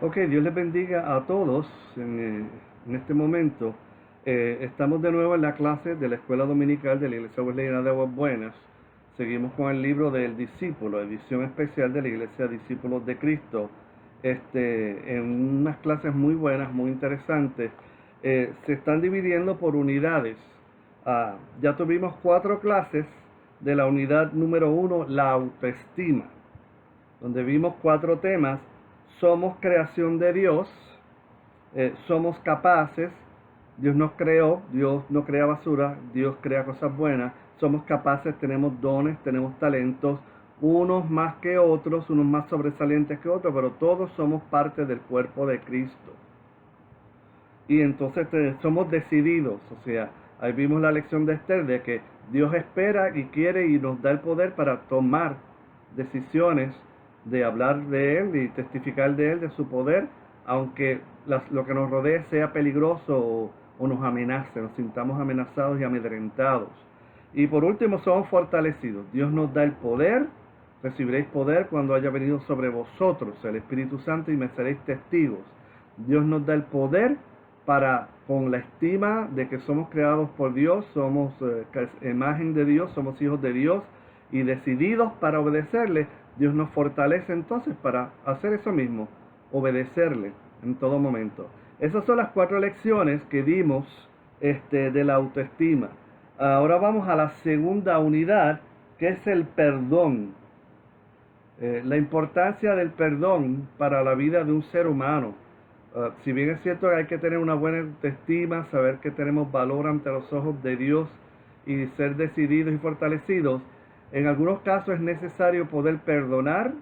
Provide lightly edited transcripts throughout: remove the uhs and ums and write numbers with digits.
Ok, Dios les bendiga a todos en este momento. Estamos de nuevo en la clase de la Escuela Dominical de la Iglesia Wesleyana de Aguas Buenas. Seguimos con el libro del discípulo, edición especial de la Iglesia Discípulos de Cristo. En unas clases muy buenas, muy interesantes. Se están dividiendo por unidades. Ya tuvimos 4 clases de la unidad número 1, la autoestima, donde vimos 4 temas. Somos creación de Dios, somos capaces, Dios nos creó, Dios no crea basura, Dios crea cosas buenas, somos capaces, tenemos dones, tenemos talentos, unos más que otros, unos más sobresalientes que otros, pero todos somos parte del cuerpo de Cristo. Y entonces somos decididos, o sea, ahí vimos la lección de Esther, de que Dios espera y quiere y nos da el poder para tomar decisiones, de hablar de Él y testificar de Él, de su poder, aunque lo que nos rodee sea peligroso o nos amenace, nos sintamos amenazados y amedrentados. Y por último, somos fortalecidos. Dios nos da el poder, recibiréis poder cuando haya venido sobre vosotros el Espíritu Santo y me seréis testigos. Dios nos da el poder para, con la estima de que somos creados por Dios, somos imagen de Dios, somos hijos de Dios y decididos para obedecerle, Dios nos fortalece entonces para hacer eso mismo, obedecerle en todo momento. Esas son las 4 lecciones que dimos de la autoestima. Ahora vamos a la segunda unidad, que es el perdón. La importancia del perdón para la vida de un ser humano. Si bien es cierto que hay que tener una buena autoestima, saber que tenemos valor ante los ojos de Dios y ser decididos y fortalecidos, en algunos casos es necesario poder perdonar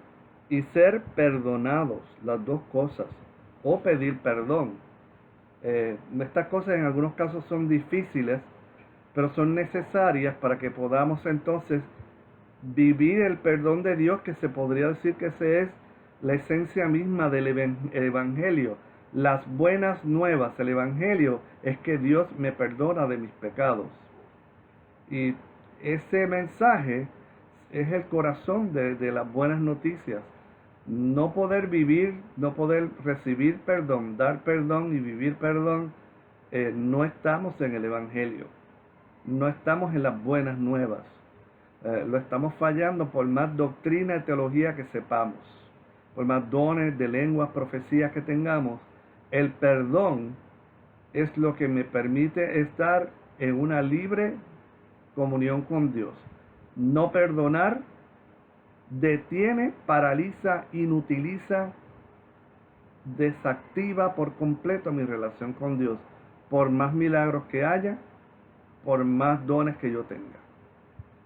y ser perdonados, las dos cosas, o pedir perdón. Estas cosas en algunos casos son difíciles, pero son necesarias para que podamos entonces vivir el perdón de Dios, que se podría decir que esa es la esencia misma del Evangelio. Las buenas nuevas, el Evangelio, es que Dios me perdona de mis pecados. Y ese mensaje es el corazón de las buenas noticias. No poder vivir, no poder recibir perdón, dar perdón y vivir perdón, no estamos en el Evangelio. No estamos en las buenas nuevas. Lo estamos fallando por más doctrina y teología que sepamos, por más dones de lenguas, profecías que tengamos. El perdón es lo que me permite estar en una libre comunión con Dios. No perdonar detiene, paraliza, inutiliza, desactiva por completo mi relación con Dios, por más milagros que haya, por más dones que yo tenga.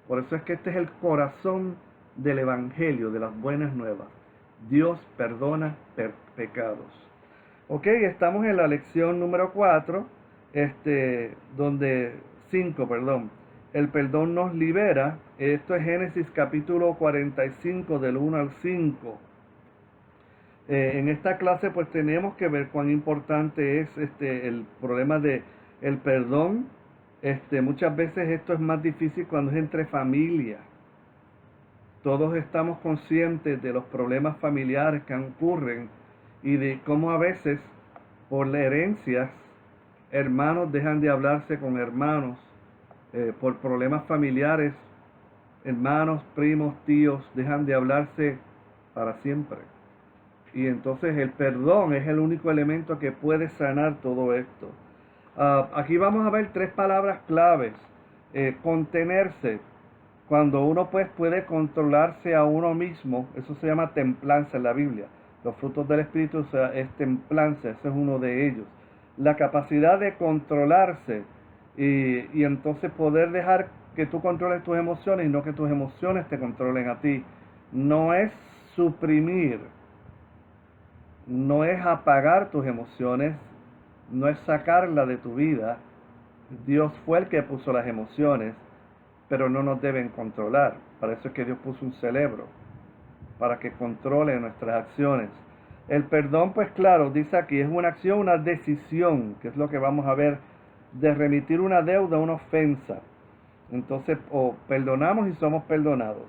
Por eso es que este es el corazón del Evangelio, de las buenas nuevas. Dios perdona pecados. Ok, estamos en la lección número 4, 5, perdón. El perdón nos libera. Esto es Génesis capítulo 45, del 1 al 5. En esta clase pues tenemos que ver cuán importante es el problema de el perdón. Muchas veces esto es más difícil cuando es entre familia. Todos estamos conscientes de los problemas familiares que ocurren y de cómo a veces por la herencia hermanos dejan de hablarse con hermanos, por problemas familiares, hermanos, primos, tíos dejan de hablarse para siempre. Y entonces el perdón es el único elemento que puede sanar todo esto. Aquí vamos a ver 3 palabras claves. Contenerse. Cuando uno pues puede controlarse a uno mismo, eso se llama templanza en la Biblia. Los frutos del Espíritu, o sea, es templanza, ese es uno de ellos. La capacidad de controlarse y entonces poder dejar que tú controles tus emociones y no que tus emociones te controlen a ti. No es suprimir, no es apagar tus emociones, no es sacarla de tu vida. Dios fue el que puso las emociones, pero no nos deben controlar. Para eso es que Dios puso un cerebro, para que controle nuestras acciones. El perdón, pues claro, dice aquí, es una acción, una decisión, que es lo que vamos a ver, de remitir una deuda, una ofensa. Entonces, o perdonamos y somos perdonados.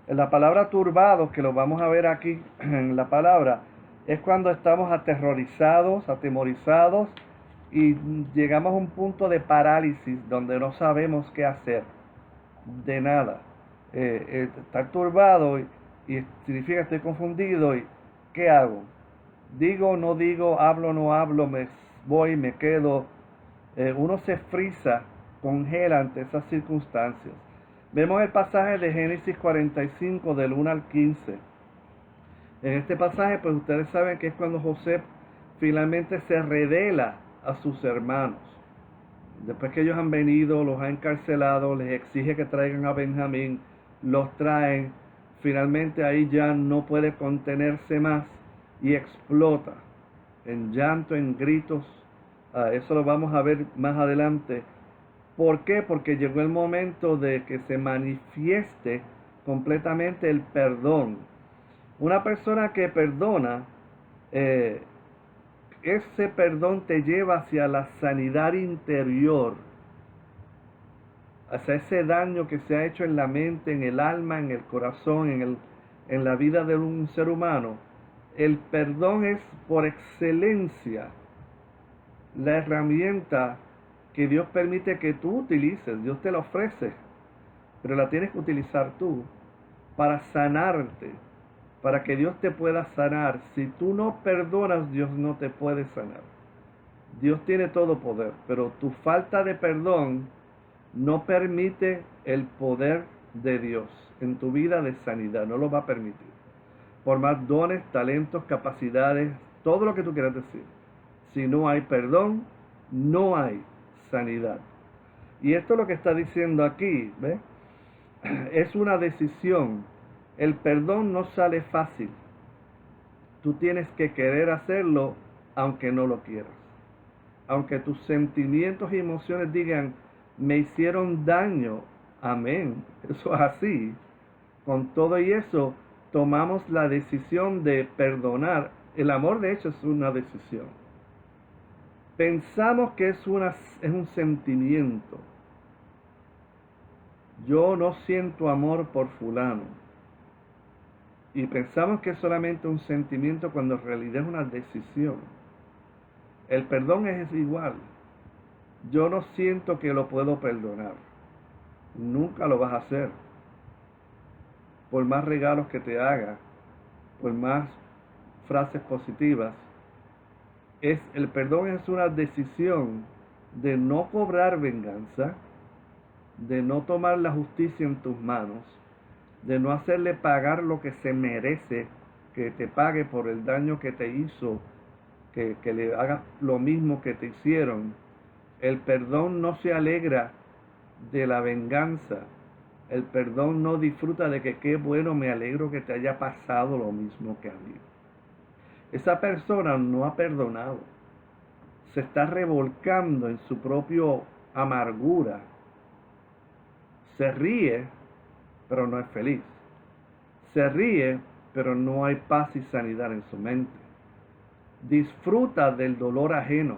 En la palabra turbados, que lo vamos a ver aquí en la palabra, es cuando estamos aterrorizados, atemorizados y llegamos a un punto de parálisis donde no sabemos qué hacer, de nada. Estar turbado y significa estoy confundido y ¿qué hago? Digo, no digo, hablo, no hablo, me voy, me quedo. Uno se frisa, congela ante esas circunstancias. Vemos el pasaje de Génesis 45 del 1 al 15. En este pasaje, pues ustedes saben que es cuando José finalmente se revela a sus hermanos. Después que ellos han venido, los ha encarcelado, les exige que traigan a Benjamín, los traen, finalmente ahí ya no puede contenerse más y explota en llanto, en gritos. Eso lo vamos a ver más adelante. ¿Por qué? Porque llegó el momento de que se manifieste completamente el perdón. Una persona que perdona, ese perdón te lleva hacia la sanidad interior, hacia ese daño que se ha hecho en la mente, en el alma, en el corazón, en la vida de un ser humano. El perdón es por excelencia la herramienta que Dios permite que tú utilices. Dios te la ofrece, pero la tienes que utilizar tú para sanarte, para que Dios te pueda sanar. Si tú no perdonas, Dios no te puede sanar. Dios tiene todo poder, pero tu falta de perdón no permite el poder de Dios en tu vida de sanidad, no lo va a permitir. Por más dones, talentos, capacidades, todo lo que tú quieras decir. Si no hay perdón, no hay sanidad. Y esto es lo que está diciendo aquí, ¿ves? Es una decisión. El perdón no sale fácil. Tú tienes que querer hacerlo aunque no lo quieras. Aunque tus sentimientos y emociones digan, me hicieron daño, amén, eso es así. Con todo y eso, tomamos la decisión de perdonar. El amor, de hecho, es una decisión. Pensamos que es un sentimiento. Yo no siento amor por fulano. Y pensamos que es solamente un sentimiento cuando en realidad es una decisión. El perdón es igual. Yo no siento que lo puedo perdonar. Nunca lo vas a hacer. Por más regalos que te haga, por más frases positivas, el perdón es una decisión de no cobrar venganza, de no tomar la justicia en tus manos, de no hacerle pagar lo que se merece que te pague por el daño que te hizo, que le hagas lo mismo que te hicieron. El perdón no se alegra de la venganza. El perdón no disfruta de que qué bueno, me alegro que te haya pasado lo mismo que a mí. Esa persona no ha perdonado. Se está revolcando en su propia amargura. Se ríe, pero no es feliz. Se ríe, pero no hay paz y sanidad en su mente. Disfruta del dolor ajeno,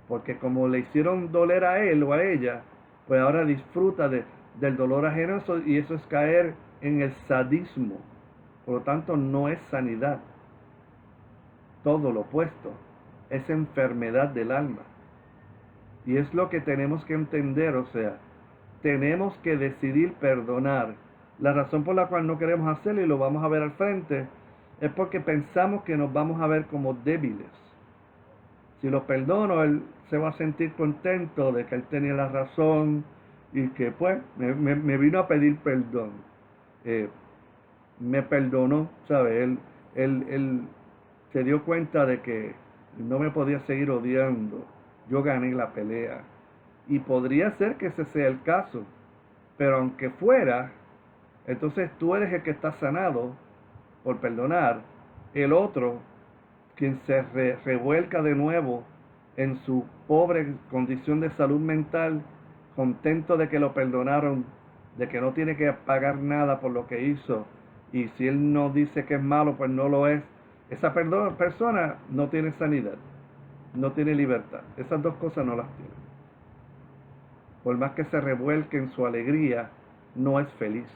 porque como le hicieron doler a él o a ella, pues ahora disfruta del dolor ajeno, y eso es caer en el sadismo. Por lo tanto, no es sanidad. Todo lo opuesto, es enfermedad del alma. Y es lo que tenemos que entender, o sea, tenemos que decidir perdonar. La razón por la cual no queremos hacerlo, y lo vamos a ver al frente, es porque pensamos que nos vamos a ver como débiles. Si lo perdono, él se va a sentir contento de que él tenía la razón y que pues me vino a pedir perdón. Me perdonó, ¿sabe? Él se dio cuenta de que no me podía seguir odiando. Yo gané la pelea. Y podría ser que ese sea el caso. Pero aunque fuera, entonces tú eres el que está sanado por perdonar. El otro, quien se revuelca de nuevo en su pobre condición de salud mental, contento de que lo perdonaron, de que no tiene que pagar nada por lo que hizo, y si él no dice que es malo, pues no lo es. Esa persona no tiene sanidad, no tiene libertad. Esas dos cosas no las tiene. Por más que se revuelque en su alegría, no es feliz.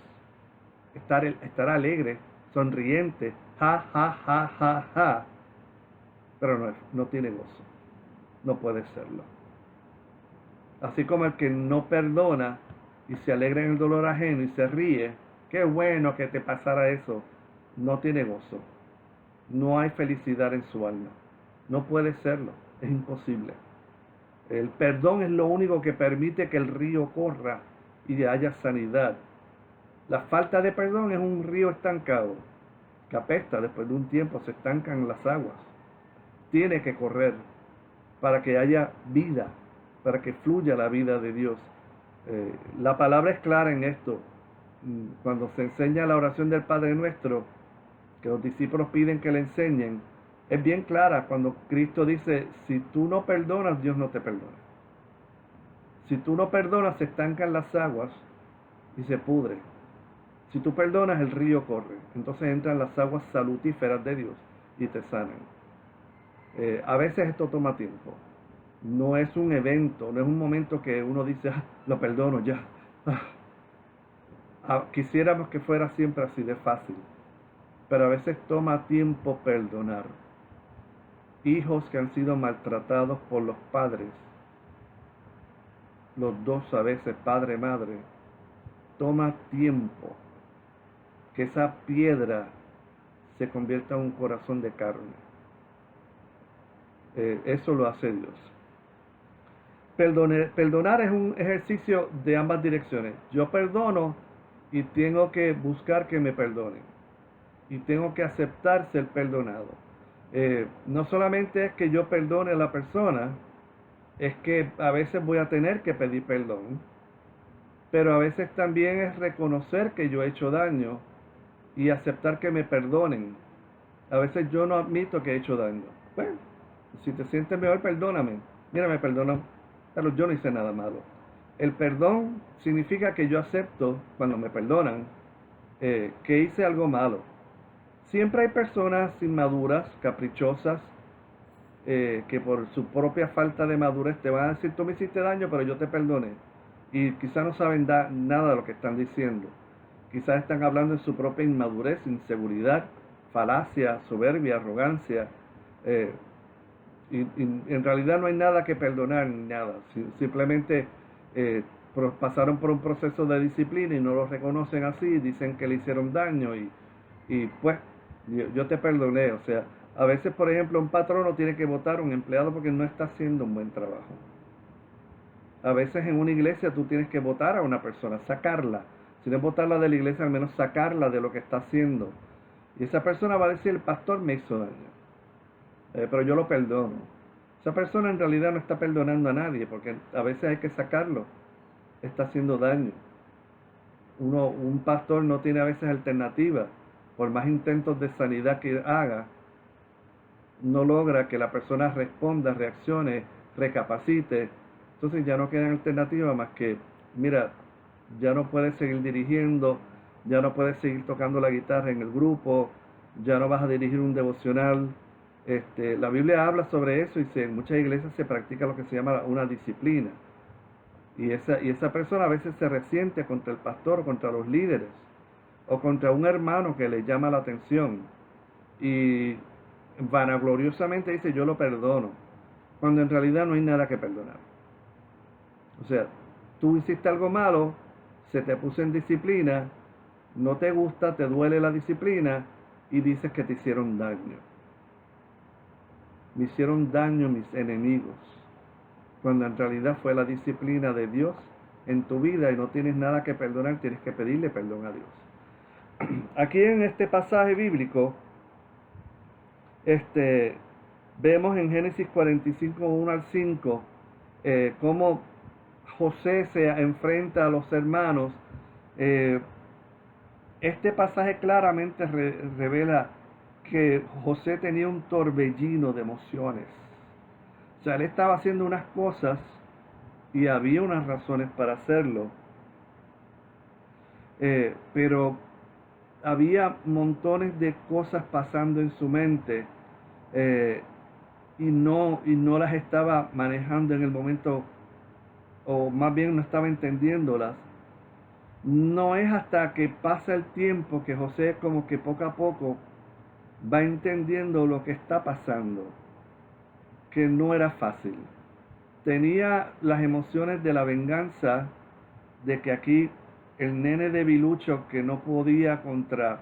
Estar alegre, sonriente, ja, ja, ja, ja, ja, pero no tiene gozo, no puede serlo. Así como el que no perdona y se alegra en el dolor ajeno y se ríe, qué bueno que te pasara eso, no tiene gozo, no hay felicidad en su alma, no puede serlo, es imposible. El perdón es lo único que permite que el río corra y haya sanidad. La falta de perdón es un río estancado, que apesta, después de un tiempo se estancan las aguas. Tiene que correr para que haya vida, para que fluya la vida de Dios. La palabra es clara en esto. Cuando se enseña la oración del Padre Nuestro, que los discípulos piden que le enseñen, es bien clara cuando Cristo dice, si tú no perdonas, Dios no te perdona. Si tú no perdonas, se estancan las aguas y se pudre. Si tú perdonas, el río corre. Entonces entran las aguas salutíferas de Dios y te sanan. A veces esto toma tiempo. No es un evento, no es un momento que uno dice, lo perdono ya. Quisiéramos que fuera siempre así de fácil. Pero a veces toma tiempo perdonar. Hijos que han sido maltratados por los padres, los dos a veces, padre y madre, toma tiempo que esa piedra se convierta en un corazón de carne. Eso lo hace Dios. Perdonar es un ejercicio de ambas direcciones. Yo perdono y tengo que buscar que me perdonen. Y tengo que aceptar ser perdonado. No solamente es que yo perdone a la persona, es que a veces voy a tener que pedir perdón, pero a veces también es reconocer que yo he hecho daño y aceptar que me perdonen. A veces yo no admito que he hecho daño. Bueno, si te sientes mejor, perdóname. Mira, me perdonó, pero yo no hice nada malo. El perdón significa que yo acepto, cuando me perdonan, que hice algo malo. Siempre hay personas inmaduras, caprichosas, que por su propia falta de madurez te van a decir, tú me hiciste daño, pero yo te perdoné. Y quizás no saben nada de lo que están diciendo. Quizás están hablando en su propia inmadurez, inseguridad, falacia, soberbia, arrogancia. Y en realidad no hay nada que perdonar, ni nada. Simplemente pasaron por un proceso de disciplina y no lo reconocen así, dicen que le hicieron daño y pues yo te perdoné. O sea, a veces, por ejemplo, un patrono tiene que votar a un empleado porque no está haciendo un buen trabajo. A veces en una iglesia tú tienes que votar a una persona, sacarla. Si no es votarla de la iglesia, al menos sacarla de lo que está haciendo. Y esa persona va a decir, el pastor me hizo daño, pero yo lo perdono. Esa persona en realidad no está perdonando a nadie, porque a veces hay que sacarlo. Está haciendo daño. Un pastor no tiene a veces alternativa. Por más intentos de sanidad que haga, no logra que la persona responda, reaccione, recapacite. Entonces ya no queda alternativa más que, mira, ya no puedes seguir dirigiendo, ya no puedes seguir tocando la guitarra en el grupo, ya no vas a dirigir un devocional. La Biblia habla sobre eso y en muchas iglesias se practica lo que se llama una disciplina. Y esa persona a veces se resiente contra el pastor, contra los líderes, o contra un hermano que le llama la atención. Y vanagloriosamente dice, yo lo perdono, cuando en realidad no hay nada que perdonar. O sea, tú hiciste algo malo, se te puso en disciplina, no te gusta, te duele la disciplina y dices que te hicieron daño. Me hicieron daño mis enemigos, cuando en realidad fue la disciplina de Dios en tu vida y no tienes nada que perdonar, tienes que pedirle perdón a Dios. Aquí en este pasaje bíblico, vemos en Génesis 45, 1 al 5, cómo José se enfrenta a los hermanos. Este pasaje claramente revela que José tenía un torbellino de emociones. O sea, él estaba haciendo unas cosas y había unas razones para hacerlo. Pero había montones de cosas pasando en su mente y no las estaba manejando en el momento, o más bien no estaba entendiéndolas. No es hasta que pasa el tiempo que José como que poco a poco va entendiendo lo que está pasando, que no era fácil. Tenía las emociones de la venganza, de que aquí el nene debilucho que no podía contra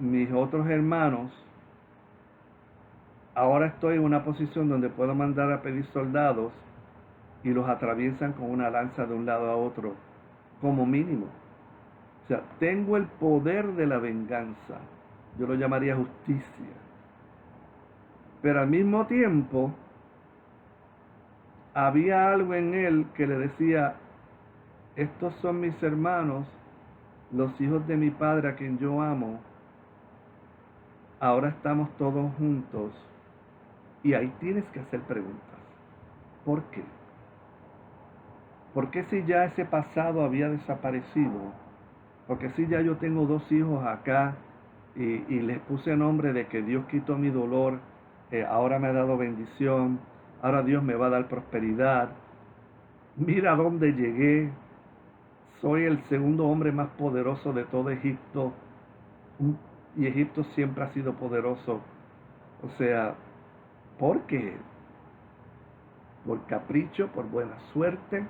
mis otros hermanos, ahora estoy en una posición donde puedo mandar a pedir soldados y los atraviesan con una lanza de un lado a otro, como mínimo. O sea, tengo el poder de la venganza. Yo lo llamaría justicia. Pero al mismo tiempo, había algo en él que le decía, estos son mis hermanos, los hijos de mi padre a quien yo amo. Ahora estamos todos juntos. Y ahí tienes que hacer preguntas. ¿Por qué? ¿Por qué si ya ese pasado había desaparecido? Porque si ya yo tengo dos hijos acá y les puse nombre de que Dios quitó mi dolor, ahora me ha dado bendición, ahora Dios me va a dar prosperidad. Mira dónde llegué. Soy el segundo hombre más poderoso de todo Egipto. Y Egipto siempre ha sido poderoso. O sea, ¿por qué? ¿Por capricho, por buena suerte,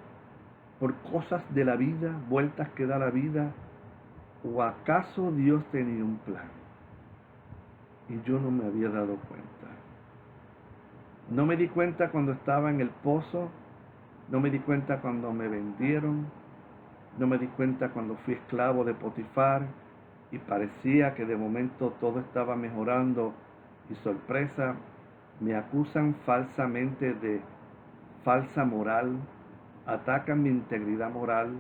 por cosas de la vida, vueltas que da la vida? ¿O acaso Dios tenía un plan y yo no me había dado cuenta? No me di cuenta cuando estaba en el pozo, no me di cuenta cuando me vendieron, no me di cuenta cuando fui esclavo de Potifar y parecía que de momento todo estaba mejorando y sorpresa, me acusan falsamente de falsa moral, atacan mi integridad moral,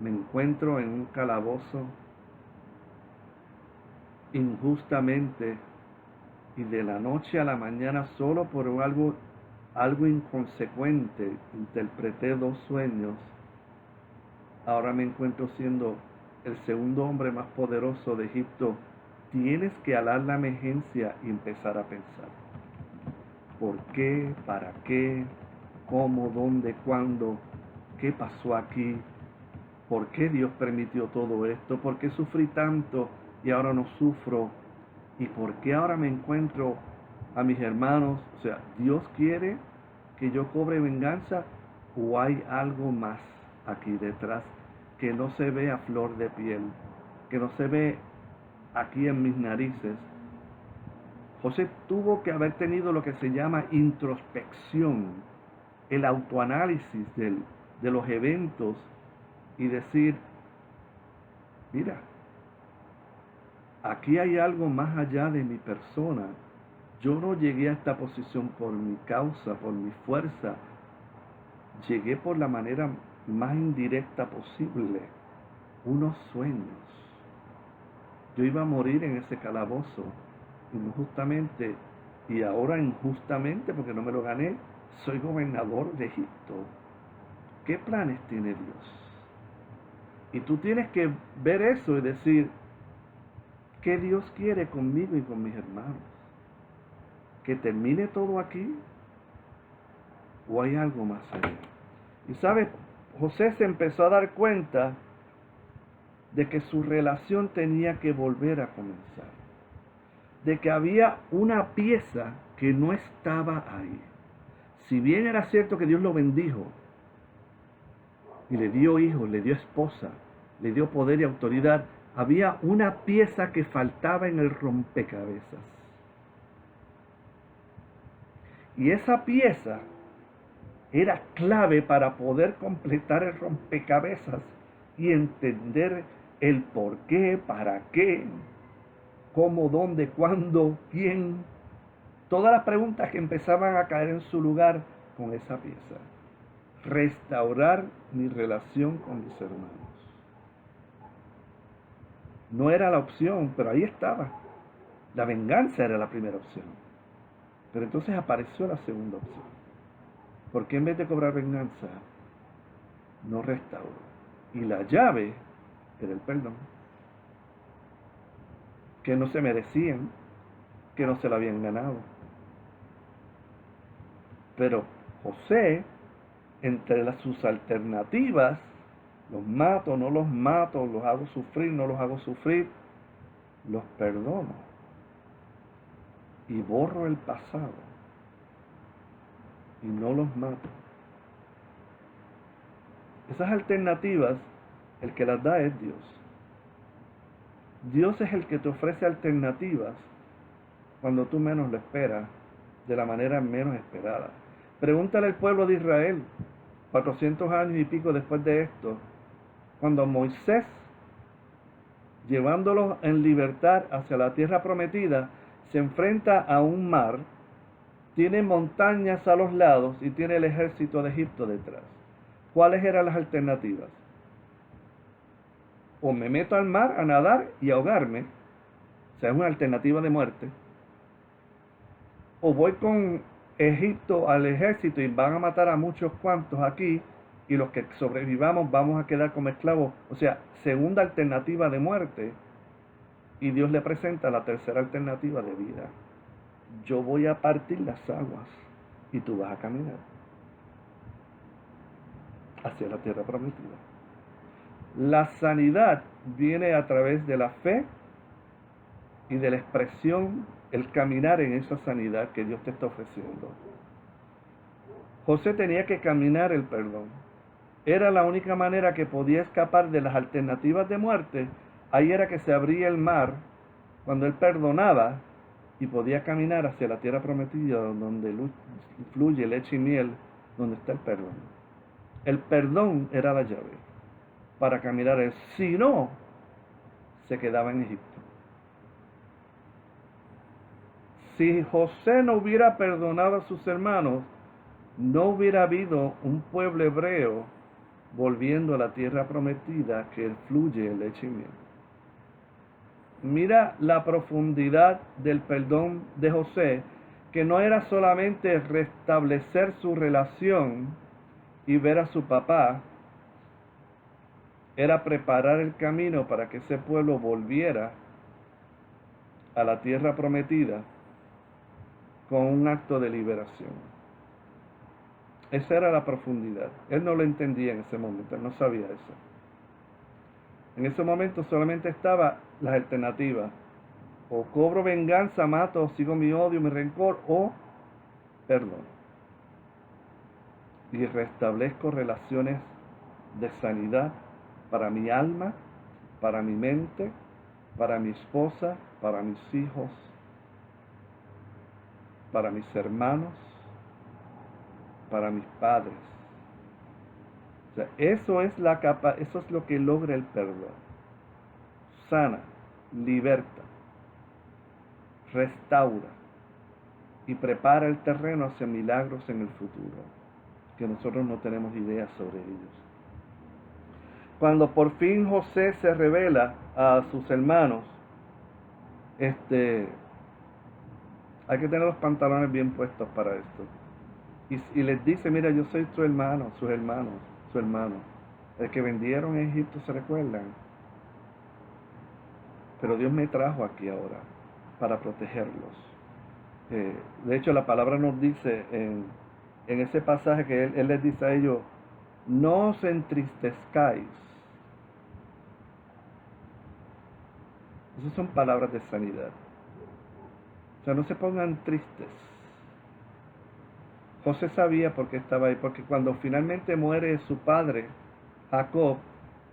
me encuentro en un calabozo injustamente y de la noche a la mañana solo por algo inconsecuente interpreté dos sueños. Ahora me encuentro siendo el segundo hombre más poderoso de Egipto. Tienes que alar la emergencia y empezar a pensar. ¿Por qué? ¿Para qué? ¿Cómo? ¿Dónde? ¿Cuándo? ¿Qué pasó aquí? ¿Por qué Dios permitió todo esto? ¿Por qué sufrí tanto y ahora no sufro? ¿Y por qué ahora me encuentro a mis hermanos? O sea, ¿Dios quiere que yo cobre venganza o hay algo más aquí detrás que no se ve a flor de piel, que no se ve aquí en mis narices? José tuvo que haber tenido lo que se llama introspección, el autoanálisis de los eventos y decir, mira, aquí hay algo más allá de mi persona. Yo no llegué a esta posición por mi causa, por mi fuerza. Llegué por la manera más indirecta posible. Unos sueños. Yo iba a morir en ese calabozo, injustamente, y ahora injustamente, porque no me lo gané, soy gobernador de Egipto. ¿Qué planes tiene Dios? Y tú tienes que ver eso y decir, ¿qué Dios quiere conmigo y con mis hermanos? ¿Que termine todo aquí? ¿O hay algo más allá? Y sabes, José se empezó a dar cuenta de que su relación tenía que volver a comenzar. De que había una pieza que no estaba ahí. Si bien era cierto que Dios lo bendijo y le dio hijos, le dio esposa, le dio poder y autoridad, había una pieza que faltaba en el rompecabezas. Y esa pieza era clave para poder completar el rompecabezas y entender el por qué, para qué, cómo, dónde, cuándo, quién. Todas las preguntas que empezaban a caer en su lugar con esa pieza. Restaurar mi relación con mis hermanos. No era la opción, pero ahí estaba. La venganza era la primera opción. Pero entonces apareció la segunda opción. ¿Por qué en vez de cobrar venganza, no restauro? Y la llave era el perdón. Que no se merecían, que no se lo habían ganado. Pero José, entre sus alternativas, los mato, no los mato, los hago sufrir, no los hago sufrir, los perdono y borro el pasado y no los mato. Esas alternativas, el que las da es Dios. Dios es el que te ofrece alternativas cuando tú menos lo esperas, de la manera menos esperada. Pregúntale al pueblo de Israel, 400 años y pico después de esto, cuando Moisés, llevándolos en libertad hacia la tierra prometida, se enfrenta a un mar, tiene montañas a los lados y tiene el ejército de Egipto detrás. ¿Cuáles eran las alternativas? O me meto al mar a nadar y ahogarme, o sea, es una alternativa de muerte, o voy con Egipto al ejército y van a matar a muchos cuantos aquí, y los que sobrevivamos vamos a quedar como esclavos. O sea, segunda alternativa de muerte, y Dios le presenta la tercera alternativa de vida. Yo voy a partir las aguas y tú vas a caminar hacia la tierra prometida. La sanidad viene a través de la fe y de la expresión, el caminar en esa sanidad que Dios te está ofreciendo. José tenía que caminar el perdón. Era la única manera que podía escapar de las alternativas de muerte. Ahí era que se abría el mar cuando él perdonaba y podía caminar hacia la tierra prometida donde fluye leche y miel, donde está el perdón. El perdón era la llave para caminar. Si no, se quedaba en Egipto. Si José no hubiera perdonado a sus hermanos, no hubiera habido un pueblo hebreo volviendo a la tierra prometida que fluye leche y miel. Mira la profundidad del perdón de José, que no era solamente restablecer su relación y ver a su papá, era preparar el camino para que ese pueblo volviera a la tierra prometida con un acto de liberación. Esa era la profundidad. Él no lo entendía en ese momento, él no sabía eso. En ese momento solamente estaba las alternativas: o cobro venganza, mato, o sigo mi odio, mi rencor, o perdón. Y restablezco relaciones de sanidad para mi alma, para mi mente, para mi esposa, para mis hijos, para mis hermanos, para mis padres. O sea, eso es lo que logra el perdón. Sana, liberta, restaura y prepara el terreno hacia milagros en el futuro, que nosotros no tenemos idea sobre ellos. Cuando por fin José se revela a sus hermanos, hay que tener los pantalones bien puestos para esto. Y les dice: mira, yo soy tu hermano, su hermano, el que vendieron en Egipto, ¿se recuerdan? Pero Dios me trajo aquí ahora para protegerlos. De hecho, la palabra nos dice en ese pasaje que él les dice a ellos: no os entristezcáis. Esas son palabras de sanidad. O sea, no se pongan tristes. José sabía por qué estaba ahí, porque cuando finalmente muere su padre, Jacob,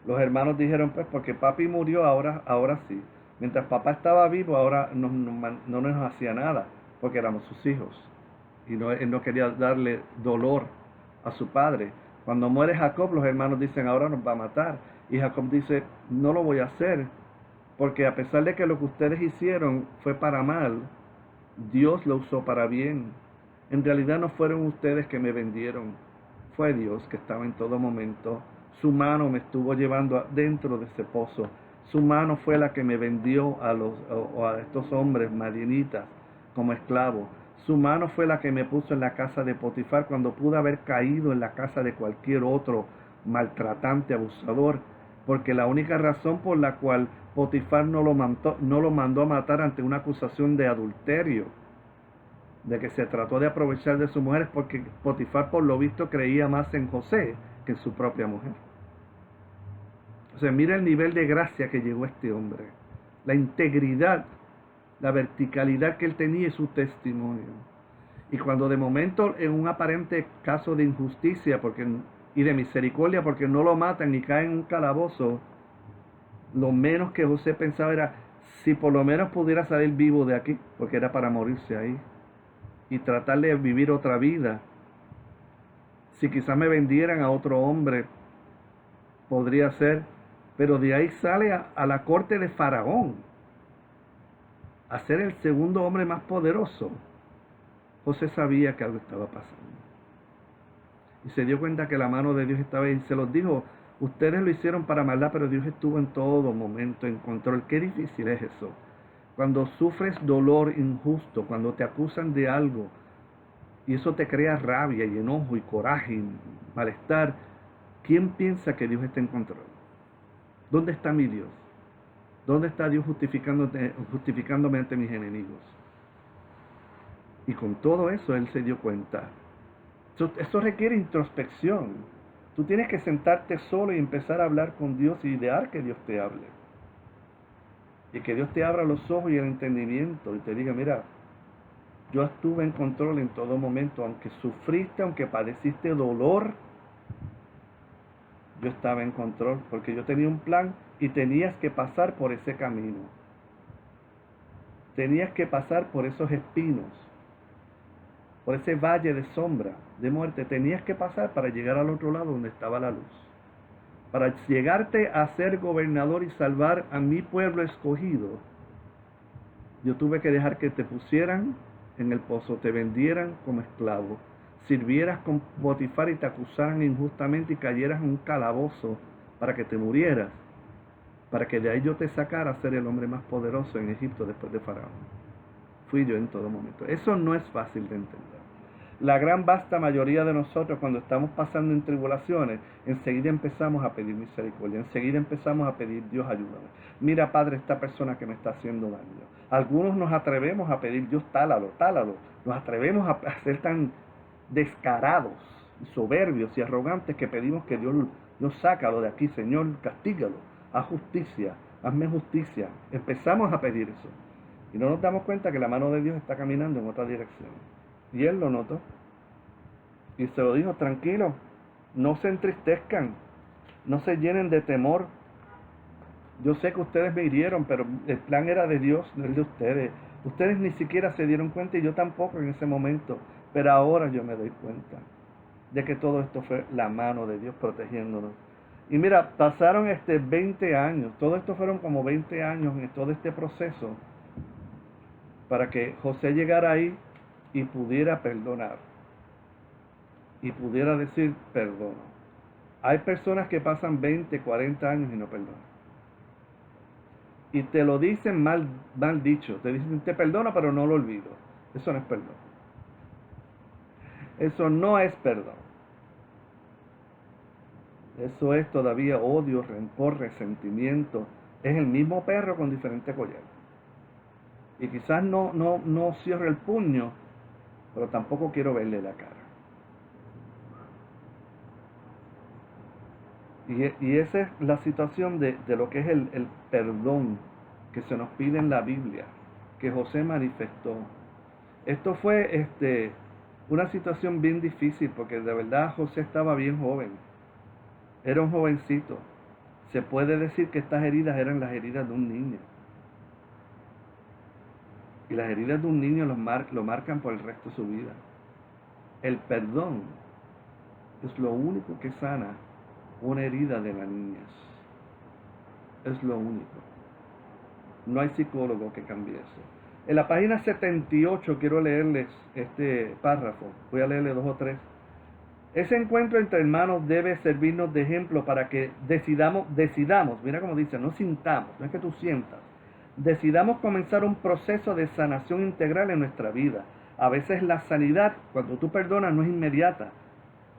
los hermanos dijeron: pues porque papi murió, ahora sí. Mientras papá estaba vivo, ahora no nos hacía nada, porque éramos sus hijos. Y él no quería darle dolor a su padre. Cuando muere Jacob, los hermanos dicen: ahora nos va a matar. Y Jacob dice: no lo voy a hacer, porque a pesar de que lo que ustedes hicieron fue para mal, Dios lo usó para bien. En realidad no fueron ustedes que me vendieron, fue Dios que estaba en todo momento. Su mano me estuvo llevando dentro de ese pozo. Su mano fue la que me vendió a estos hombres madianitas como esclavos. Su mano fue la que me puso en la casa de Potifar cuando pude haber caído en la casa de cualquier otro maltratante, abusador. Porque la única razón por la cual Potifar no lo mandó a matar ante una acusación de adulterio, de que se trató de aprovechar de su mujer, es porque Potifar por lo visto creía más en José que en su propia mujer. O sea, mira el nivel de gracia que llegó este hombre. la integridad, la verticalidad que él tenía y su testimonio. Y cuando de momento en un aparente caso de injusticia y de misericordia, porque no lo matan y cae en un calabozo, lo menos que José pensaba era si por lo menos pudiera salir vivo de aquí, porque era para morirse ahí, y tratar de vivir otra vida. Si quizás me vendieran a otro hombre, podría ser, pero de ahí sale a la corte de Faraón, a ser el segundo hombre más poderoso. José sabía que algo estaba pasando. Y se dio cuenta que la mano de Dios estaba ahí. Se los dijo, ustedes lo hicieron para maldad, pero Dios estuvo en todo momento en control. Qué difícil es eso. Cuando sufres dolor injusto, cuando te acusan de algo, y eso te crea rabia y enojo y coraje y malestar, ¿quién piensa que Dios está en control? ¿Dónde está mi Dios? ¿Dónde está Dios justificándome ante mis enemigos? Y con todo eso él se dio cuenta. Eso requiere introspección. Tú tienes que sentarte solo y empezar a hablar con Dios y idear que Dios te hable. Y que Dios te abra los ojos y el entendimiento y te diga, mira, yo estuve en control en todo momento, aunque sufriste, aunque padeciste dolor, yo estaba en control, porque yo tenía un plan y tenías que pasar por ese camino. Tenías que pasar por esos espinos, por ese valle de sombra, de muerte. Tenías que pasar para llegar al otro lado donde estaba la luz. Para llegarte a ser gobernador y salvar a mi pueblo escogido, yo tuve que dejar que te pusieran en el pozo, te vendieran como esclavo, sirvieras con Potifar y te acusaran injustamente y cayeras en un calabozo para que te murieras, para que de ahí yo te sacara a ser el hombre más poderoso en Egipto después de Faraón. Fui yo en todo momento. Eso no es fácil de entender. La gran vasta mayoría de nosotros, cuando estamos pasando en tribulaciones, enseguida empezamos a pedir misericordia, enseguida empezamos a pedir, Dios ayúdame. Mira, Padre, esta persona que me está haciendo daño. Algunos nos atrevemos a pedir, Dios, tálalo, tálalo. Nos atrevemos a ser tan descarados, soberbios y arrogantes que pedimos que Dios sácalo de aquí, Señor, castígalo, haz justicia, hazme justicia. Empezamos a pedir eso. Y no nos damos cuenta que la mano de Dios está caminando en otra dirección. Y él lo notó. Y se lo dijo, tranquilo, no se entristezcan, no se llenen de temor. Yo sé que ustedes me hirieron, pero el plan era de Dios, no el de ustedes. Ustedes ni siquiera se dieron cuenta y yo tampoco en ese momento. Pero ahora yo me doy cuenta de que todo esto fue la mano de Dios protegiéndonos. Y mira, pasaron 20 años, todo esto fueron como 20 años en todo este proceso para que José llegara ahí y pudiera perdonar y pudiera decir perdono. Hay personas que pasan 20, 40 años y no perdonan. Y te lo dicen mal dicho. Te dicen, te perdono, pero no lo olvido. Eso no es perdón. Eso no es perdón. Eso es todavía odio, rencor, resentimiento. Es el mismo perro con diferente collar. Y quizás no cierre el puño, pero tampoco quiero verle la cara. Y esa es la situación de lo que es el perdón que se nos pide en la Biblia, que José manifestó. Esto fue una situación bien difícil, porque de verdad José estaba bien joven. Era un jovencito. Se puede decir que estas heridas eran las heridas de un niño. Y las heridas de un niño lo marcan por el resto de su vida. El perdón es lo único que sana una herida de la niñez. Es lo único. No hay psicólogo que cambie eso. En la página 78 quiero leerles este párrafo. Voy a leerle 2 o 3. Ese encuentro entre hermanos debe servirnos de ejemplo para que decidamos, mira cómo dice, no sintamos, no es que tú sientas. Decidamos comenzar un proceso de sanación integral en nuestra vida. A veces la sanidad, cuando tú perdonas, no es inmediata.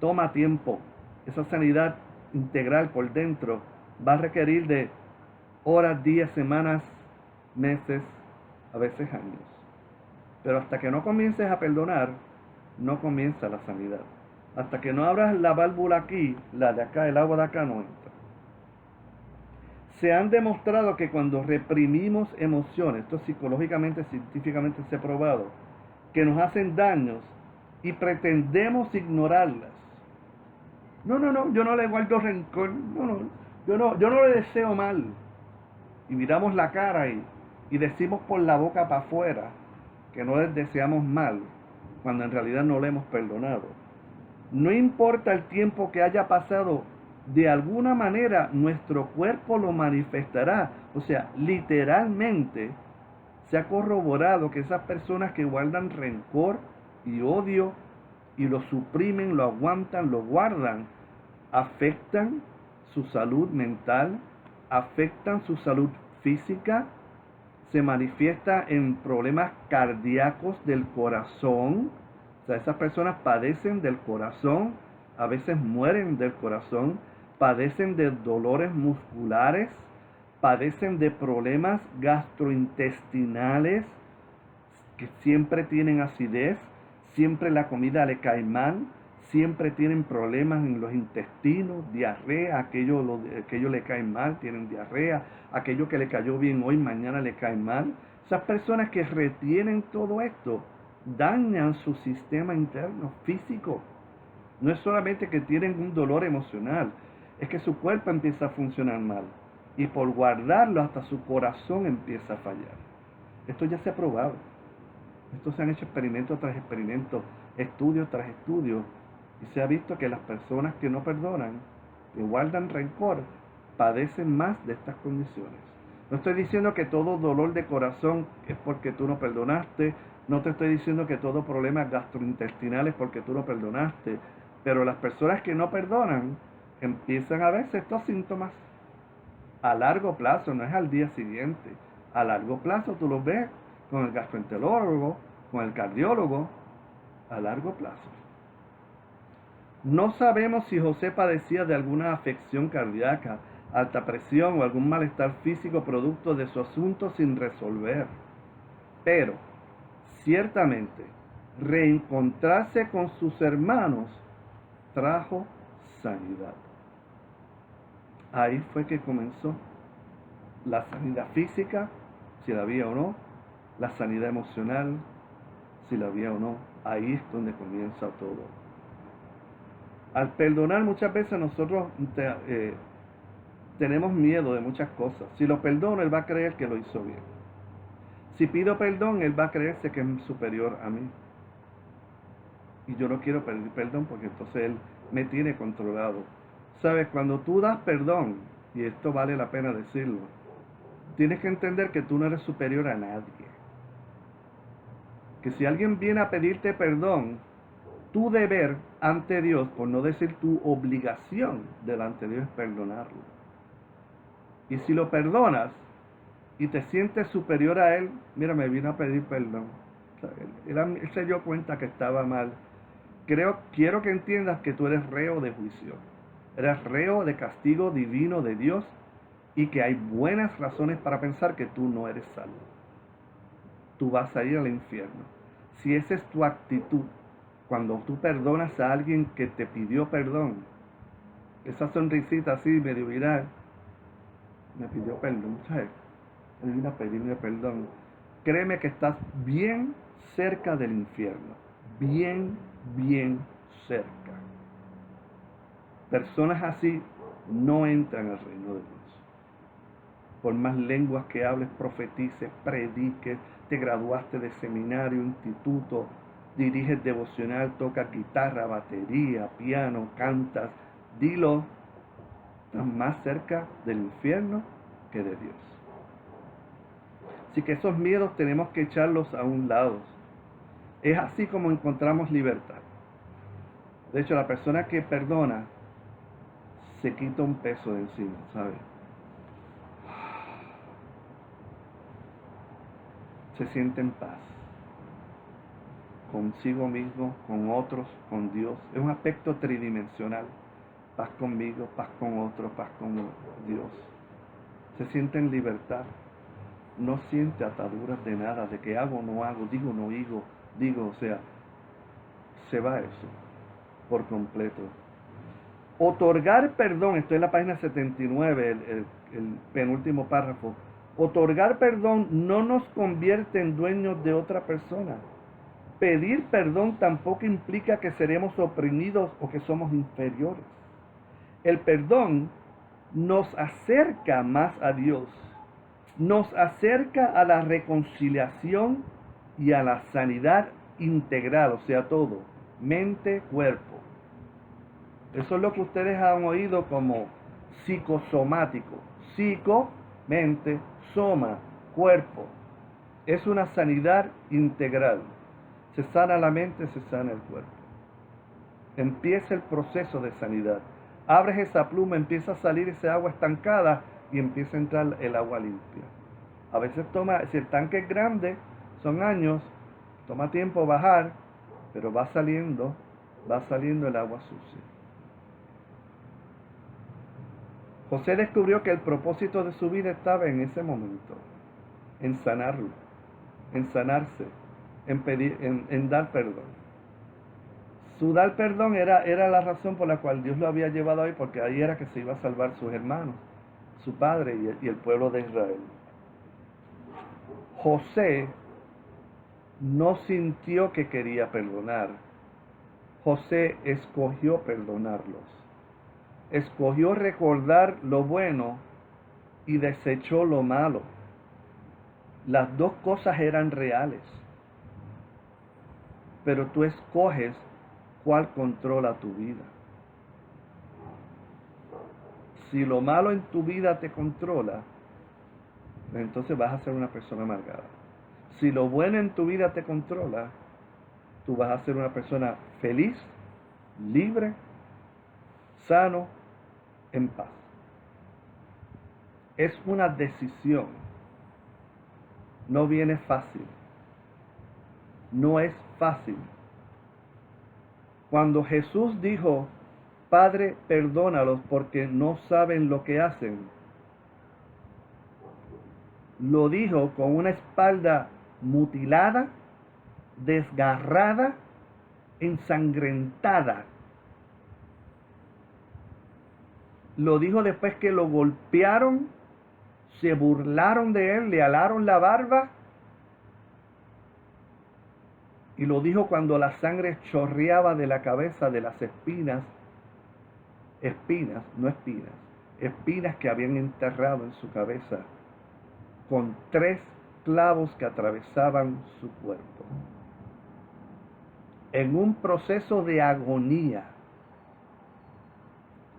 Toma tiempo. Esa sanidad integral por dentro va a requerir de horas, días, semanas, meses, a veces años. Pero hasta que no comiences a perdonar, no comienza la sanidad. Hasta que no abras la válvula aquí, la de acá, el agua de acá no entra. Se han demostrado que cuando reprimimos emociones, esto psicológicamente, científicamente se ha probado, que nos hacen daños y pretendemos ignorarlas. No, no, no, yo no le guardo rencor, no, no, yo no le deseo mal. Y miramos la cara y decimos por la boca para afuera que no les deseamos mal, cuando en realidad no le hemos perdonado. No importa el tiempo que haya pasado, de alguna manera nuestro cuerpo lo manifestará. O sea, literalmente se ha corroborado que esas personas que guardan rencor y odio y lo suprimen, lo aguantan, lo guardan, afectan su salud mental, afectan su salud física, se manifiesta en problemas cardíacos del corazón. O sea, esas personas padecen del corazón, a veces mueren del corazón, padecen de dolores musculares, padecen de problemas gastrointestinales, que siempre tienen acidez, siempre la comida le cae mal, siempre tienen problemas en los intestinos, diarrea, aquello le cae mal, tienen diarrea, aquello que le cayó bien hoy, mañana le cae mal. Esas personas que retienen todo esto dañan su sistema interno, físico. No es solamente que tienen un dolor emocional, es que su cuerpo empieza a funcionar mal. Y por guardarlo hasta su corazón empieza a fallar. Esto ya se ha probado. Esto se han hecho experimentos tras experimentos, estudios tras estudios, y se ha visto que las personas que no perdonan, que guardan rencor, padecen más de estas condiciones. No estoy diciendo que todo dolor de corazón es porque tú no perdonaste, no te estoy diciendo que todo problema gastrointestinal es porque tú no perdonaste, pero las personas que no perdonan empiezan a verse estos síntomas a largo plazo, no es al día siguiente. A largo plazo tú los ves con el gastroenterólogo, con el cardiólogo, a largo plazo. No sabemos si José padecía de alguna afección cardíaca, alta presión o algún malestar físico producto de su asunto sin resolver. Pero, ciertamente, reencontrarse con sus hermanos trajo sanidad. Ahí fue que comenzó la sanidad física, si la había o no, la sanidad emocional, si la había o no. Ahí es donde comienza todo. Al perdonar muchas veces nosotros tenemos miedo de muchas cosas. Si lo perdono, él va a creer que lo hizo bien. Si pido perdón, él va a creerse que es superior a mí. Y yo no quiero pedir perdón porque entonces él me tiene controlado. Sabes, cuando tú das perdón, y esto vale la pena decirlo, tienes que entender que tú no eres superior a nadie. Que si alguien viene a pedirte perdón, tu deber ante Dios, por no decir tu obligación delante de Dios, es perdonarlo. Y si lo perdonas y te sientes superior a él, mira, me vino a pedir perdón. O sea, él se dio cuenta que estaba mal. Quiero que entiendas que tú eres reo de juicio. Eres reo de castigo divino de Dios y que hay buenas razones para pensar que tú no eres salvo. Tú vas a ir al infierno. Si esa es tu actitud, cuando tú perdonas a alguien que te pidió perdón, esa sonrisita así medio viral, me pidió perdón, ¿sabes? Él vino a pedirme perdón. Créeme que estás bien cerca del infierno. Bien, bien cerca. Personas así no entran al reino de Dios. Por más lenguas que hables, profetices, prediques, te graduaste de seminario, instituto, diriges devocional, tocas guitarra, batería, piano, cantas, dilo, estás más cerca del infierno que de Dios. Así que esos miedos tenemos que echarlos a un lado. Es así como encontramos libertad. De hecho, la persona que perdona se quita un peso de encima, ¿sabes? Se siente en paz. Consigo mismo, con otros, con Dios. Es un aspecto tridimensional. Paz conmigo, paz con otro, paz con Dios. Se siente en libertad. No siente ataduras de nada, de que hago o no hago, digo o no digo, o sea, se va eso por completo. Otorgar perdón, estoy en la página 79, el penúltimo párrafo. Otorgar perdón no nos convierte en dueños de otra persona. Pedir perdón tampoco implica que seremos oprimidos o que somos inferiores. El perdón nos acerca más a Dios, nos acerca a la reconciliación y a la sanidad integral, o sea, todo, mente, cuerpo. Eso es lo que ustedes han oído como psicosomático. Psico, mente, soma, cuerpo. Es una sanidad integral. Se sana la mente, se sana el cuerpo. Empieza el proceso de sanidad. Abres esa pluma, empieza a salir ese agua estancada y empieza a entrar el agua limpia. A veces toma, si el tanque es grande, son años, toma tiempo bajar, pero va saliendo el agua sucia. José descubrió que el propósito de su vida estaba en ese momento, en sanarlo, en sanarse, en dar perdón. Su dar perdón era la razón por la cual Dios lo había llevado ahí, porque ahí era que se iba a salvar sus hermanos, su padre y el pueblo de Israel. José no sintió que quería perdonar. José escogió perdonarlos. Escogió recordar lo bueno y desechó lo malo. Las dos cosas eran reales. Pero tú escoges cuál controla tu vida. Si lo malo en tu vida te controla, entonces vas a ser una persona amargada. Si lo bueno en tu vida te controla, tú vas a ser una persona feliz, libre, sano, en paz. Es una decisión. No viene fácil. No es fácil. Cuando Jesús dijo, Padre, perdónalos porque no saben lo que hacen, lo dijo con una espalda mutilada, desgarrada, ensangrentada. Lo dijo después que lo golpearon, se burlaron de él, le alaron la barba. Y lo dijo cuando la sangre chorreaba de la cabeza de las espinas, espinas que habían enterrado en su cabeza, con 3 clavos que atravesaban su cuerpo. En un proceso de agonía.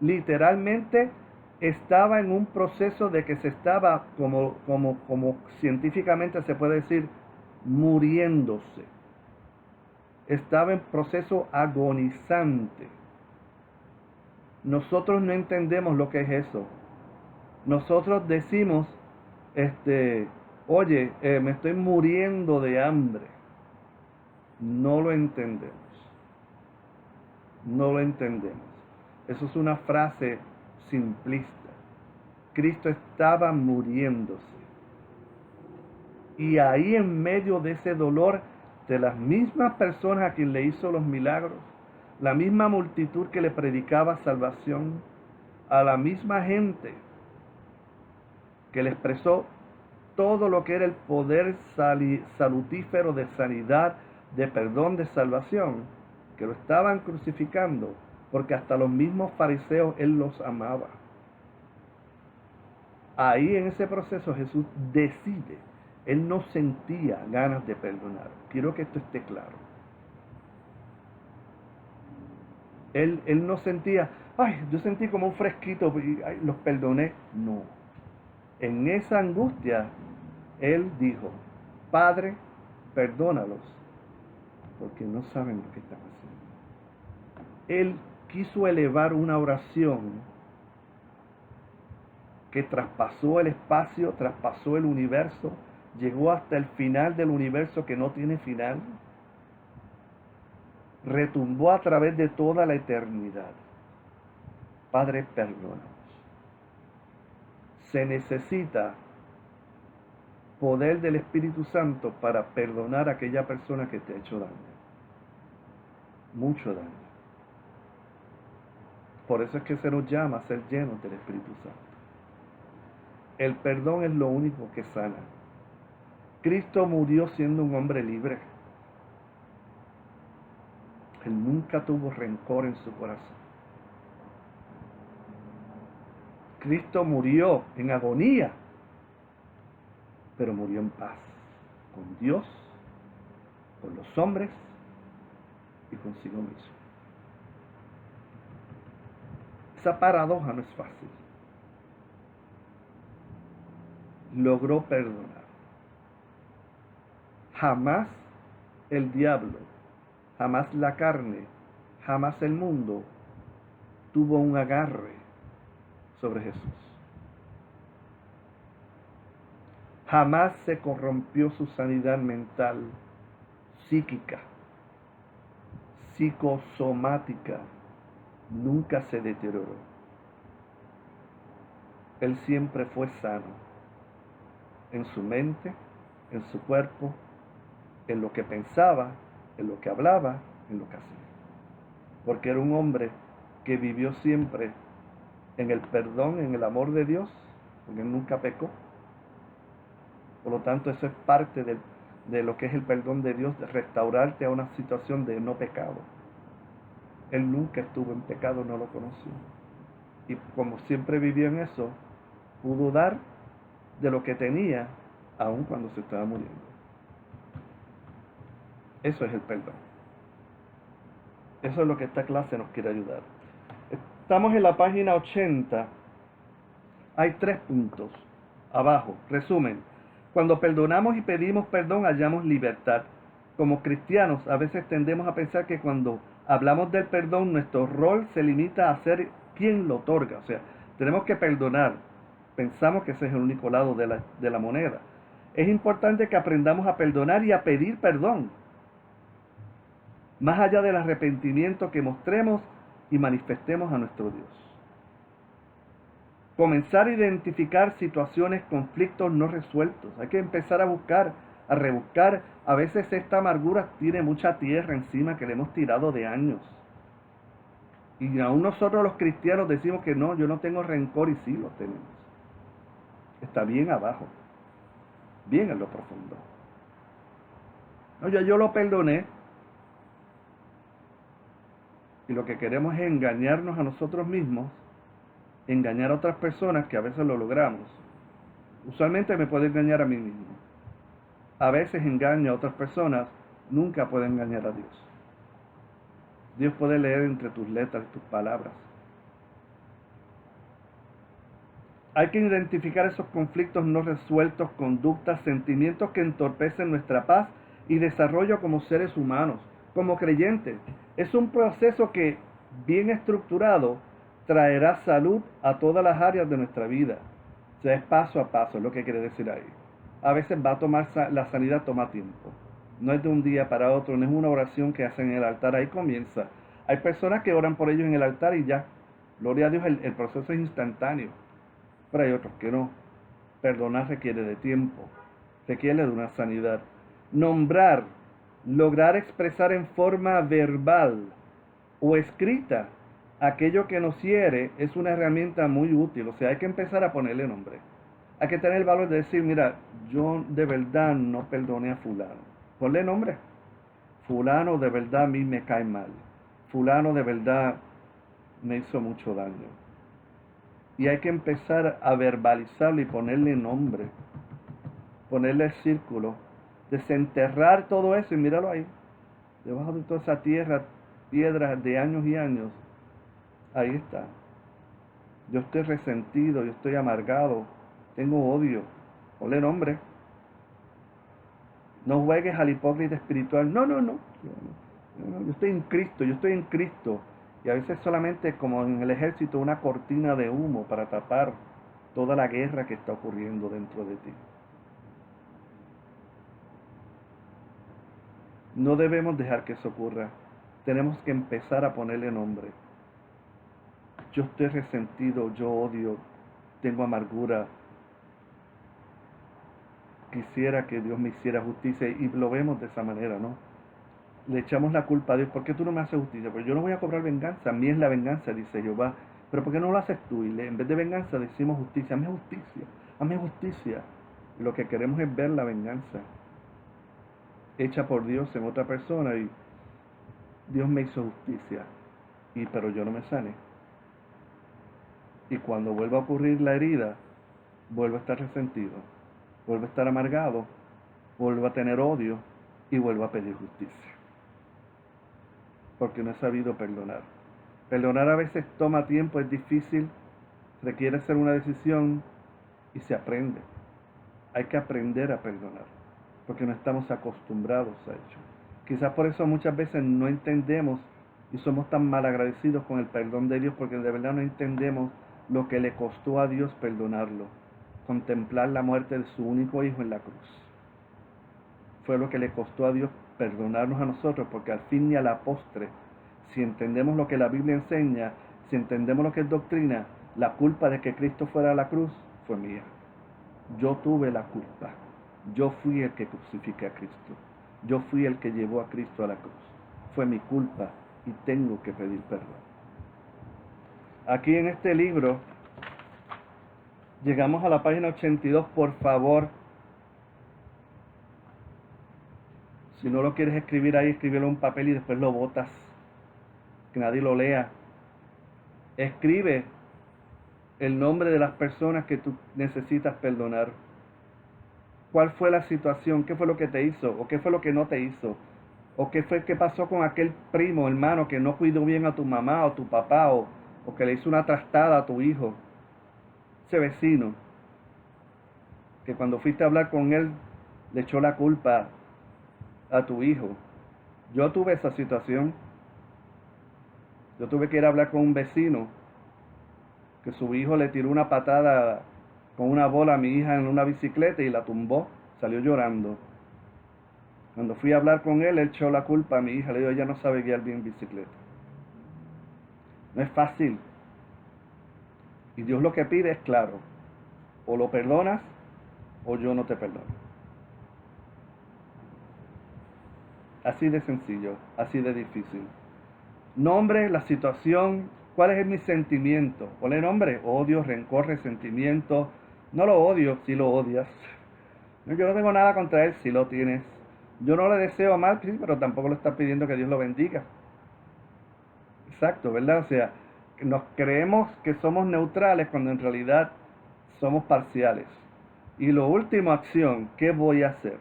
Literalmente estaba en un proceso de que se estaba, como científicamente se puede decir, muriéndose. Estaba en proceso agonizante. Nosotros no entendemos lo que es eso. Nosotros decimos, oye, me estoy muriendo de hambre. No lo entendemos. No lo entendemos. Eso es una frase simplista. Cristo estaba muriéndose. Y ahí en medio de ese dolor, de las mismas personas a quien le hizo los milagros, la misma multitud que le predicaba salvación, a la misma gente que le expresó todo lo que era el poder salutífero de sanidad, de perdón, de salvación, que lo estaban crucificando, porque hasta los mismos fariseos él los amaba. Ahí en ese proceso Jesús decide. Él no sentía ganas de perdonar. Quiero que esto esté claro. Él no sentía, yo sentí como un fresquito y los perdoné. No. En esa angustia, él dijo, Padre, perdónalos, porque no saben lo que están haciendo. Él quiso elevar una oración que traspasó el espacio, traspasó el universo, llegó hasta el final del universo que no tiene final, retumbó a través de toda la eternidad. Padre, perdónanos. Se necesita poder del Espíritu Santo para perdonar a aquella persona que te ha hecho daño. Mucho daño. Por eso es que se nos llama a ser llenos del Espíritu Santo. El perdón es lo único que sana. Cristo murió siendo un hombre libre. Él nunca tuvo rencor en su corazón. Cristo murió en agonía, pero murió en paz, con Dios, con los hombres y consigo mismo. Esa paradoja no es fácil. Logró perdonar. Jamás el diablo, jamás la carne, jamás el mundo tuvo un agarre sobre Jesús. Jamás se corrompió su sanidad mental, psíquica, psicosomática. Nunca se deterioró. Él siempre fue sano, en su mente, en su cuerpo, en lo que pensaba, en lo que hablaba, en lo que hacía. Porque era un hombre que vivió siempre en el perdón, en el amor de Dios, porque él nunca pecó. Por lo tanto, eso es parte de lo que es el perdón de Dios, de restaurarte a una situación de no pecado. Él nunca estuvo en pecado, no lo conoció. Y como siempre vivió en eso, pudo dar de lo que tenía, aun cuando se estaba muriendo. Eso es el perdón. Eso es lo que esta clase nos quiere ayudar. Estamos en la página 80. Hay 3 puntos. Abajo, resumen. Cuando perdonamos y pedimos perdón, hallamos libertad. Como cristianos, a veces tendemos a pensar que cuando hablamos del perdón, nuestro rol se limita a ser quien lo otorga. O sea, tenemos que perdonar. Pensamos que ese es el único lado de la moneda. Es importante que aprendamos a perdonar y a pedir perdón, más allá del arrepentimiento que mostremos y manifestemos a nuestro Dios. Comenzar a identificar situaciones, conflictos no resueltos. Hay que empezar a rebuscar. A veces esta amargura tiene mucha tierra encima que le hemos tirado de años. Y aún nosotros los cristianos decimos que no, yo no tengo rencor, y sí lo tenemos. Está bien abajo, bien en lo profundo. No, yo lo perdoné. Y lo que queremos es engañarnos a nosotros mismos, engañar a otras personas, que a veces lo logramos. Usualmente me puedo engañar a mí mismo. A veces engaño a otras personas, nunca puedo engañar a Dios. Dios puede leer entre tus letras, tus palabras. Hay que identificar esos conflictos no resueltos, conductas, sentimientos que entorpecen nuestra paz y desarrollo como seres humanos, como creyentes. Es un proceso que, bien estructurado, traerá salud a todas las áreas de nuestra vida. O sea, es paso a paso, es lo que quiere decir ahí. A veces va a tomar, la sanidad toma tiempo. No es de un día para otro, no es una oración que hacen en el altar, ahí comienza. Hay personas que oran por ellos en el altar y ya. Gloria a Dios, el proceso es instantáneo. Pero hay otros que no. Perdonar requiere de tiempo, requiere de una sanidad. Nombrar, lograr expresar en forma verbal o escrita aquello que nos hiere es una herramienta muy útil. O sea, hay que empezar a ponerle nombre. Hay que tener el valor de decir, mira, yo de verdad no perdoné a fulano. Ponle nombre. Fulano de verdad a mí me cae mal. Fulano de verdad me hizo mucho daño. Y hay que empezar a verbalizarlo y ponerle nombre, ponerle círculo, desenterrar todo eso y míralo ahí, debajo de toda esa tierra, piedras de años y años, ahí está. Yo estoy resentido, yo estoy amargado, tengo odio, ponle nombre. No juegues al hipócrita espiritual, no, yo estoy en Cristo, yo estoy en Cristo. Y a veces solamente como en el ejército una cortina de humo para tapar toda la guerra que está ocurriendo dentro de ti. No debemos dejar que eso ocurra. Tenemos que empezar a ponerle nombre. Yo estoy resentido, yo odio, tengo amargura. Quisiera que Dios me hiciera justicia y lo vemos de esa manera, ¿no? Le echamos la culpa a Dios. ¿Por qué tú no me haces justicia? Pues yo no voy a cobrar venganza. A mí es la venganza, dice Jehová. Pero ¿por qué no lo haces tú? Y en vez de venganza decimos justicia. Hazme justicia. Hazme justicia. Y lo que queremos es ver la venganza hecha por Dios en otra persona y Dios me hizo justicia, pero yo no me sané. Y cuando vuelva a ocurrir la herida, vuelvo a estar resentido, vuelvo a estar amargado, vuelvo a tener odio y vuelvo a pedir justicia. Porque no he sabido perdonar. Perdonar a veces toma tiempo, es difícil, requiere hacer una decisión y se aprende. Hay que aprender a perdonar, porque no estamos acostumbrados a ello. Quizás por eso muchas veces no entendemos y somos tan mal agradecidos con el perdón de Dios, porque de verdad no entendemos lo que le costó a Dios perdonarlo. Contemplar la muerte de su único hijo en la cruz. Fue lo que le costó a Dios perdonarnos a nosotros, porque al fin y a la postre, si entendemos lo que la Biblia enseña, si entendemos lo que es doctrina, la culpa de que Cristo fuera a la cruz fue mía. Yo tuve la culpa. Yo fui el que crucifiqué a Cristo. Yo fui el que llevó a Cristo a la cruz. Fue mi culpa y tengo que pedir perdón. Aquí en este libro, llegamos a la página 82, por favor. Si no lo quieres escribir ahí, escríbelo en un papel y después lo botas. Que nadie lo lea. Escribe el nombre de las personas que tú necesitas perdonar. ¿Cuál fue la situación? ¿Qué fue lo que te hizo? ¿O qué fue lo que no te hizo? ¿O qué fue que pasó con aquel primo, hermano, que no cuidó bien a tu mamá o tu papá? ¿O que le hizo una trastada a tu hijo? Ese vecino, que cuando fuiste a hablar con él, le echó la culpa a tu hijo. Yo tuve esa situación. Yo tuve que ir a hablar con un vecino, que su hijo le tiró una patada con una bola a mi hija en una bicicleta y la tumbó, salió llorando. Cuando fui a hablar con él, él echó la culpa a mi hija, le dijo, ella no sabe guiar bien bicicleta. No es fácil. Y Dios lo que pide es claro, o lo perdonas o yo no te perdono. Así de sencillo, así de difícil. Nombre la situación, cuál es mi sentimiento. Ponle nombre, odio, rencor, resentimiento. No lo odio, si lo odias. Yo no tengo nada contra él si lo tienes. Yo no le deseo mal, sí, pero tampoco le está pidiendo que Dios lo bendiga. Exacto, ¿verdad? O sea, nos creemos que somos neutrales cuando en realidad somos parciales. Y lo último, acción, ¿qué voy a hacer?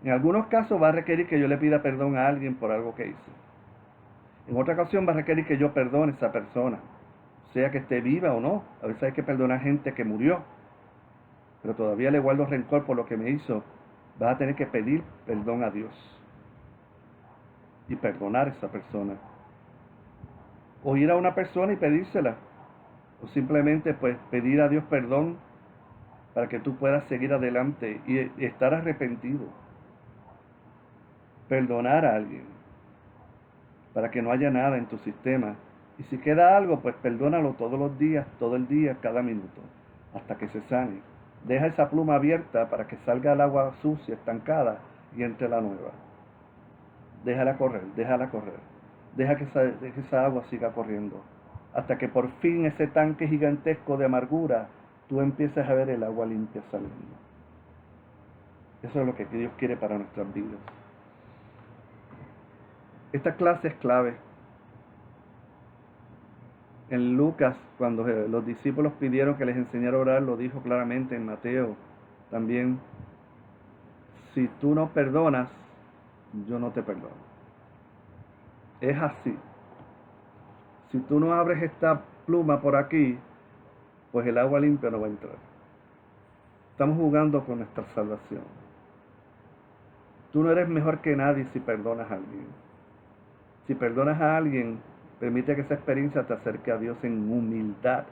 En algunos casos va a requerir que yo le pida perdón a alguien por algo que hizo. En otra ocasión va a requerir que yo perdone a esa persona, sea que esté viva o no. A veces hay que perdonar gente que murió, pero todavía le guardo rencor por lo que me hizo. Vas a tener que pedir perdón a Dios y perdonar a esa persona. O ir a una persona y pedírsela. O simplemente pues pedir a Dios perdón para que tú puedas seguir adelante y estar arrepentido. Perdonar a alguien para que no haya nada en tu sistema. Y si queda algo, pues perdónalo todos los días, todo el día, cada minuto, hasta que se sane. Deja esa pluma abierta para que salga el agua sucia, estancada, y entre la nueva. Déjala correr, déjala correr. Deja que esa agua siga corriendo, hasta que por fin ese tanque gigantesco de amargura, tú empieces a ver el agua limpia saliendo. Eso es lo que Dios quiere para nuestras vidas. Esta clase es clave. En Lucas, cuando los discípulos pidieron que les enseñara a orar, lo dijo claramente en Mateo también. Si tú no perdonas, yo no te perdono. Es así. Si tú no abres esta pluma por aquí, pues el agua limpia no va a entrar. Estamos jugando con nuestra salvación. Tú no eres mejor que nadie si perdonas a alguien. Si perdonas a alguien, permite que esa experiencia te acerque a Dios en humildad.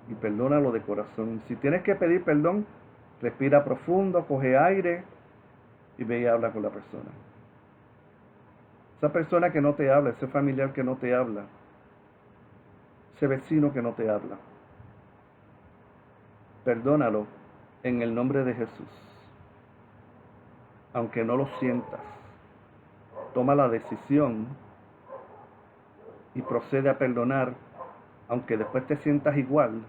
Y perdónalo de corazón. Si tienes que pedir perdón, respira profundo, coge aire y ve y habla con la persona. Esa persona que no te habla, ese familiar que no te habla, ese vecino que no te habla, perdónalo en el nombre de Jesús. Aunque no lo sientas, toma la decisión y procede a perdonar aunque después te sientas igual,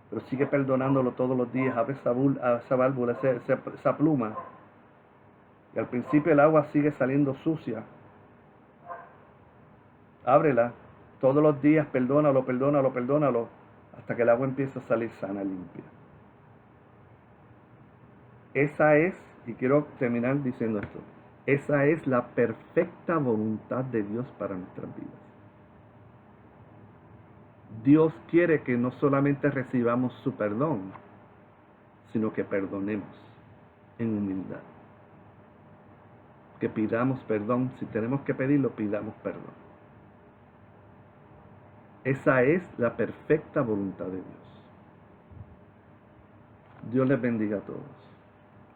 pero sigue perdonándolo todos los días. Abre esa válvula, esa pluma, y al principio el agua sigue saliendo sucia. Ábrela todos los días, perdónalo, perdónalo, perdónalo, hasta que el agua empiece a salir sana, limpia. Esa es, y quiero terminar diciendo esto, esa es la perfecta voluntad de Dios para nuestras vidas. Dios quiere que no solamente recibamos su perdón, sino que perdonemos en humildad. Que pidamos perdón, si tenemos que pedirlo, pidamos perdón. Esa es la perfecta voluntad de Dios. Dios les bendiga a todos.